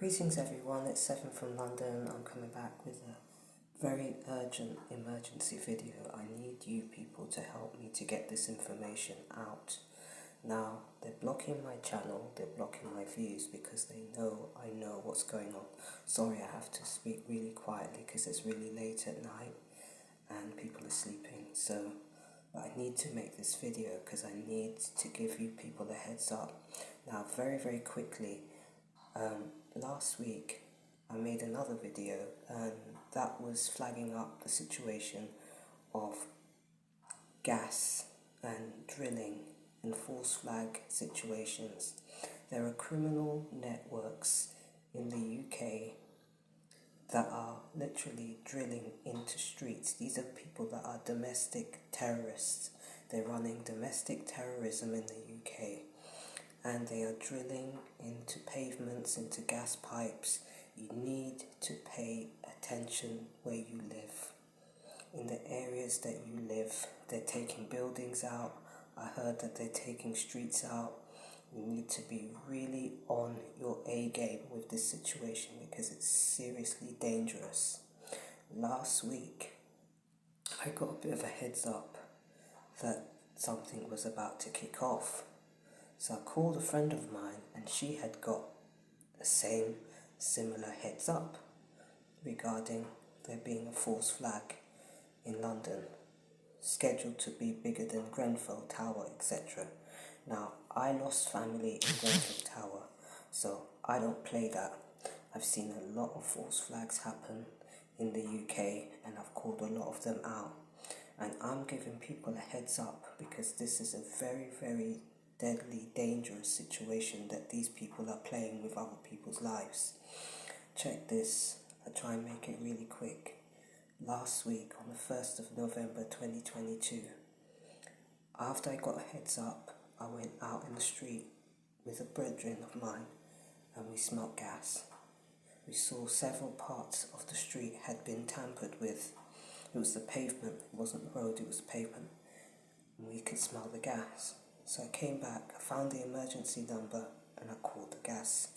Greetings everyone, it's Seven from London. I'm coming back with a very urgent emergency video. I need you people to help me to get this information out. Now, they're blocking my channel, they're blocking my views because they know I know what's going on. Sorry, I have to speak really quietly because it's really late at night and people are sleeping. But I need to make this video because I need to give you people a heads up. Now, very quickly, last week I made another video and that was flagging up the situation of gas and drilling and false flag situations. There are criminal networks in the UK that are literally drilling into streets. These are people that are domestic terrorists. They're running domestic terrorism in the UK. And they are drilling into pavements, into gas pipes. You need to pay attention where you live. In the areas that you live, they're taking buildings out. I heard that they're taking streets out. You need to be really on your A game with this situation because it's seriously dangerous. Last week, I got a bit of a heads up that something was about to kick off. So I called a friend of mine and she had got the same similar heads up regarding there being a false flag in London, scheduled to be bigger than Grenfell Tower, etc. Now, I lost family in Grenfell Tower, so I don't play that. I've seen a lot of false flags happen in the UK and I've called a lot of them out. And I'm giving people a heads up because this is a very deadly, dangerous situation that these people are playing with other people's lives. Check this. I'll try and make it really quick. Last week, on the 1st of November 2022, after I got a heads up, I went out in the street with a brethren of mine and we smelt gas. We saw several parts of the street had been tampered with. It was the pavement, it wasn't the road, it was the pavement. And we could smell the gas. So I came back, I found the emergency number and I called the gas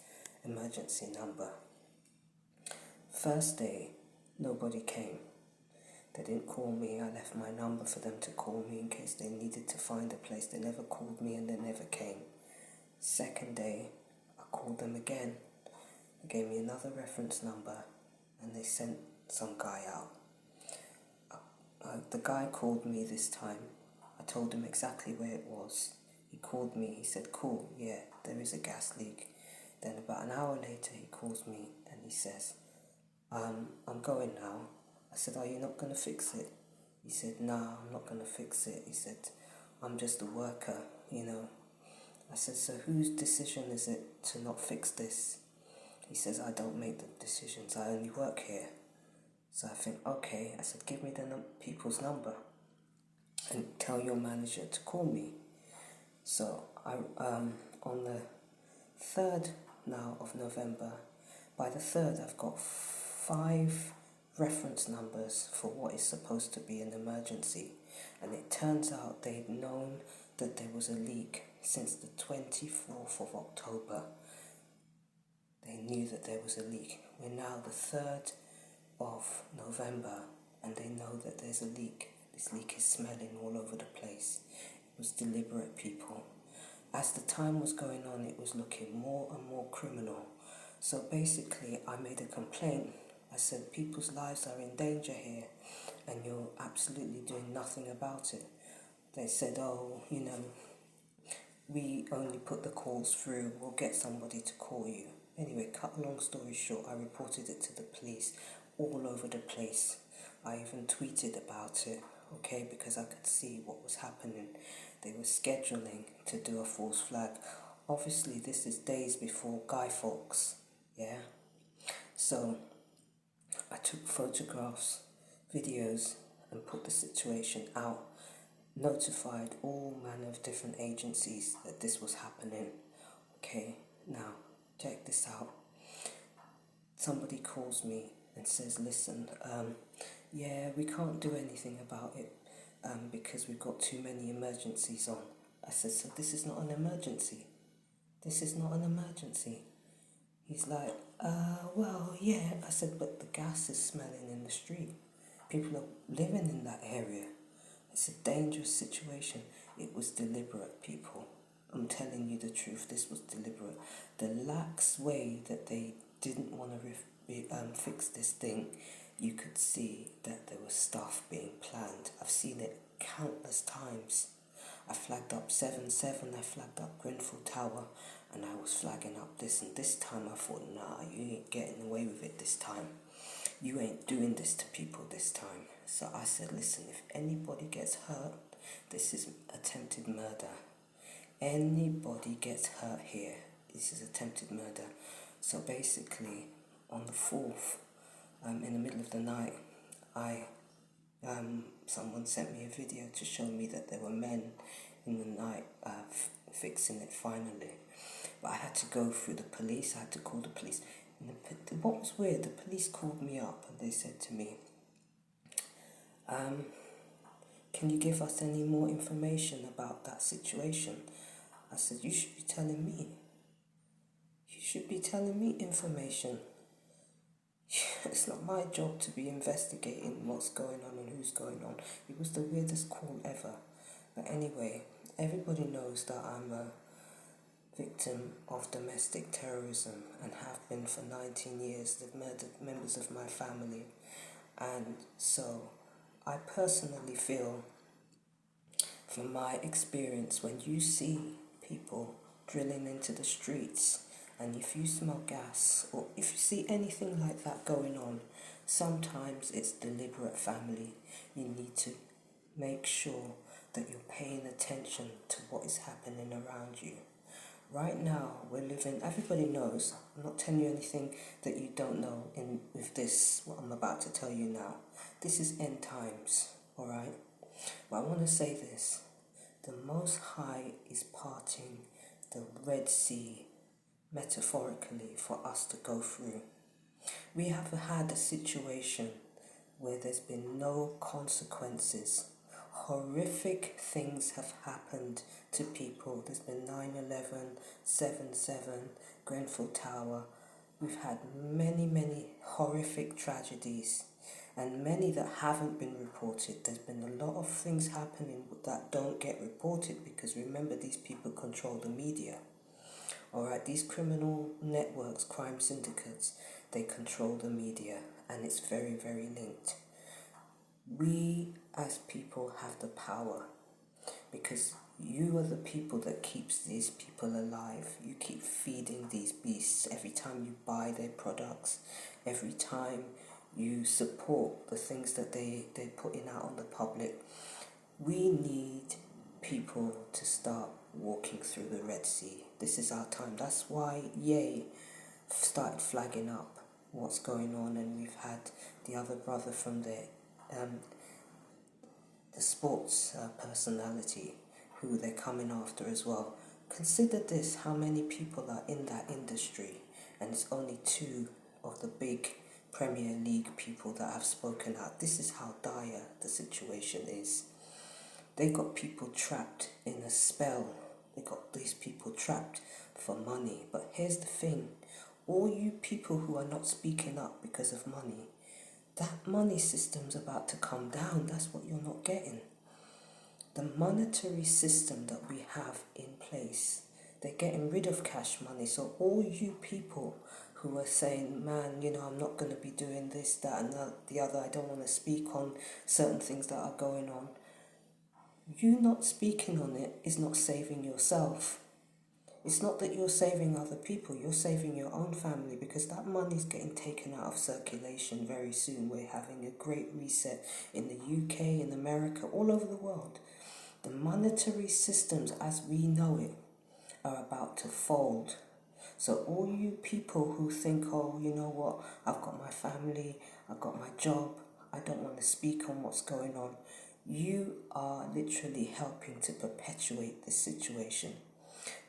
emergency number. First day, nobody came. They didn't call me. I left my number for them to call me in case they needed to find a place. They never called me and they never came. Second day, I called them again. They gave me another reference number and they sent some guy out. The guy called me this time. I told him exactly where it was. He called me, he said, cool, yeah, there is a gas leak. Then about an hour later he calls me and he says, I'm going now. I said, are you not going to fix it? He said, no, I'm not going to fix it. He said, I'm just a worker, you know. I said, so whose decision is it to not fix this? He says, I don't make the decisions, I only work here. So I think, okay. I said, give me the people's number and tell your manager to call me. So I on the 3rd now of November, by the 3rd I've got 5 reference numbers for what is supposed to be an emergency. And it turns out they'd known that there was a leak since the 24th of October. They knew that there was a leak. We're now the 3rd of November and they know that there's a leak. This leak is smelling all over the place. It was deliberate, people. As the time was going on, it was looking more and more criminal. So basically, I made a complaint. I said, people's lives are in danger here and you're absolutely doing nothing about it. They said, oh, you know, we only put the calls through, we'll get somebody to call you. Anyway, cut a long story short, I reported it to the police all over the place. I even tweeted about it, okay, because I could see what was happening. They were scheduling to do a false flag. Obviously, this is days before Guy Fawkes, yeah? So I took photographs, videos, and put the situation out, notified all manner of different agencies that this was happening. Okay, now, check this out. Somebody calls me and says, listen, yeah, we can't do anything about it because we've got too many emergencies on. I said, so this is not an emergency. This is not an emergency. He's like, well, yeah. I said, but the gas is smelling in the street. People are living in that area. It's a dangerous situation. It was deliberate, people. I'm telling you the truth, this was deliberate. The lax way that they didn't want to fix this thing, you could see that there was stuff being planned. I've seen it countless times. I flagged up 7-7, I flagged up Grenfell Tower, and I was flagging up this, and this time I thought, nah, you ain't getting away with it this time. You ain't doing this to people this time. So I said, listen, if anybody gets hurt, this is attempted murder. Anybody gets hurt here, this is attempted murder. So basically, on the 4th, in the middle of the night, someone sent me a video to show me that there were men in the night fixing it finally. But I had to go through the police, I had to call the police. And what was weird, the police called me up and they said to me, can you give us any more information about that situation? I said, you should be telling me. You should be telling me information. It's not my job to be investigating what's going on and who's going on. It was the weirdest call ever. But anyway, everybody knows that I'm a victim of domestic terrorism and have been for 19 years. They've murdered members of my family. And so I personally feel, from my experience, when you see people drilling into the streets, and if you smell gas, or if you see anything like that going on, sometimes it's deliberate, family. You need to make sure that you're paying attention to what is happening around you. Right now, we're living, everybody knows, I'm not telling you anything that you don't know with this, what I'm about to tell you now. This is end times, alright? But I want to say this, the Most High is parting the Red Sea, metaphorically, for us to go through. We have had a situation where there's been no consequences. Horrific things have happened to people. There's been 9/11, 7/7, Grenfell Tower. We've had many horrific tragedies, and many that haven't been reported. There's been a lot of things happening that don't get reported because remember, these people control the media. Alright, these criminal networks, crime syndicates, they control the media, and it's very linked. We as people have the power because you are the people that keeps these people alive. You keep feeding these beasts every time you buy their products, every time you support the things that they're putting out on the public. We need people to start walking through the Red Sea. This is our time. That's why Ye started flagging up what's going on, and we've had the other brother from the sports personality who they're coming after as well. Consider this, how many people are in that industry, and it's only 2 of the big Premier League people that have spoken out. This is how dire the situation is. They got people trapped in a spell. They got these people trapped for money. But here's the thing, all you people who are not speaking up because of money, that money system's about to come down. That's what you're not getting. The monetary system that we have in place, they're getting rid of cash money. So all you people who are saying, man, I'm not going to be doing this, that and the other, I don't want to speak on certain things that are going on. You not speaking on it is not saving yourself. It's not that you're saving other people, you're saving your own family, because that money's getting taken out of circulation very soon. We're having a great reset in the UK, in America, all over the world. The monetary systems as we know it are about to fold. So all you people who think, oh, you know what, I've got my family, I've got my job, I don't want to speak on what's going on, you are literally helping to perpetuate this situation.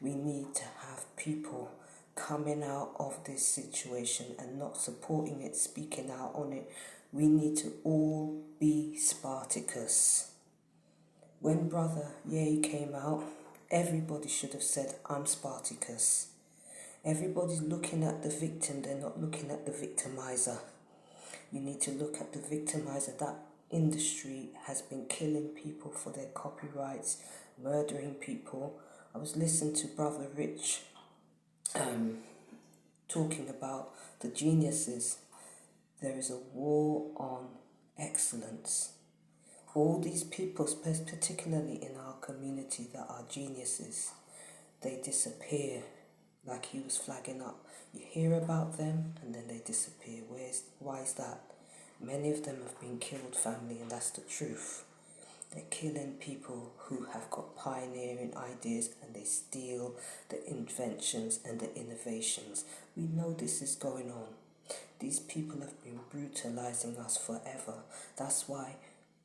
We need to have people coming out of this situation and not supporting it, speaking out on it. We need to all be Spartacus. When Brother Ye came out, everybody should have said, I'm Spartacus. Everybody's looking at the victim, they're not looking at the victimizer. You need to look at the victimizer. That industry has been killing people for their copyrights, murdering people. I was listening to Brother Rich talking about the geniuses. There is a war on excellence. All these people, particularly in our community that are geniuses, they disappear like he was flagging up. You hear about them and then they disappear. Why is that? Many of them have been killed, family, and that's the truth. They're killing people who have got pioneering ideas and they steal the inventions and the innovations. We know this is going on. These people have been brutalizing us forever. That's why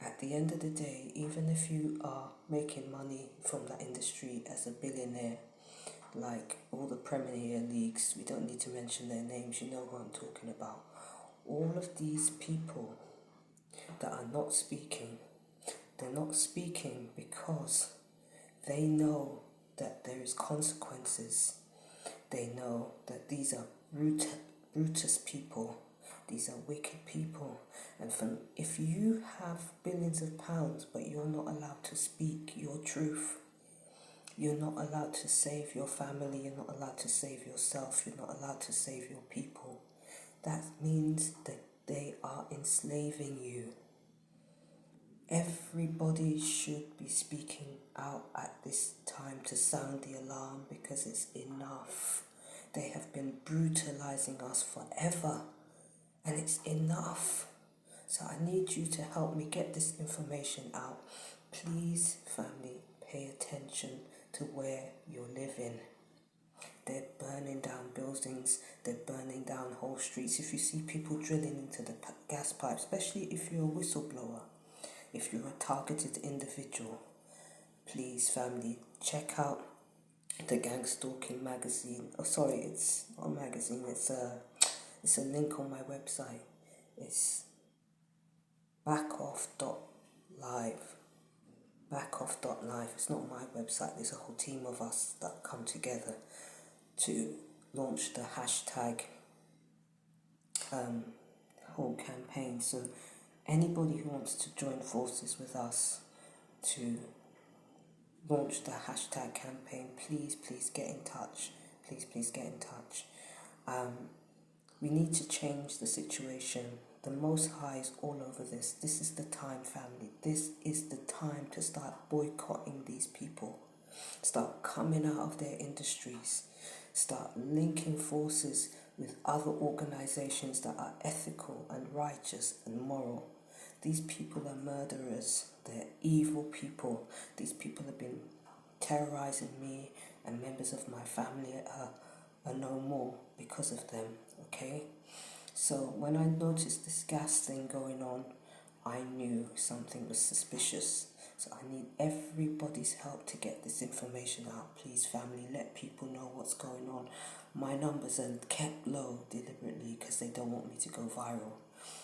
at the end of the day, even if you are making money from that industry as a billionaire, like all the Premier Leagues, we don't need to mention their names, you know who I'm talking about. All of these people that are not speaking, they're not speaking because they know that there is consequences. They know that these are Brutus people. These are wicked people. And if you have billions of pounds but you're not allowed to speak your truth, you're not allowed to save your family, you're not allowed to save yourself, you're not allowed to save your people, that means that they are enslaving you. Everybody should be speaking out at this time to sound the alarm because it's enough. They have been brutalizing us forever and it's enough. So I need you to help me get this information out. Please, family, pay attention to where you're living. They're burning down buildings, they're burning down whole streets. If you see people drilling into the gas pipe, especially if you're a whistleblower, if you're a targeted individual, please, family, check out the Gang Stalking magazine. Oh, sorry, it's not a magazine, it's a link on my website. It's backoff.live. Backoff.live. It's not my website, there's a whole team of us that come together to launch the hashtag whole campaign. So anybody who wants to join forces with us to launch the hashtag campaign, please get in touch. Please get in touch. We need to change the situation. The Most High is all over this. This is the time, family. This is the time to start boycotting these people. Start coming out of their industries. Start linking forces with other organizations that are ethical and righteous and moral. These people are murderers. They're evil people. These people have been terrorizing me, and members of my family are no more because of them, okay? So when I noticed this gas thing going on, I knew something was suspicious. So I need everybody's help to get this information out. Please, family, let people know what's going on. My numbers are kept low deliberately because they don't want me to go viral.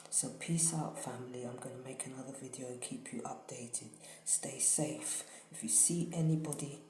So peace out, family. I'm going to make another video and keep you updated. Stay safe. If you see anybody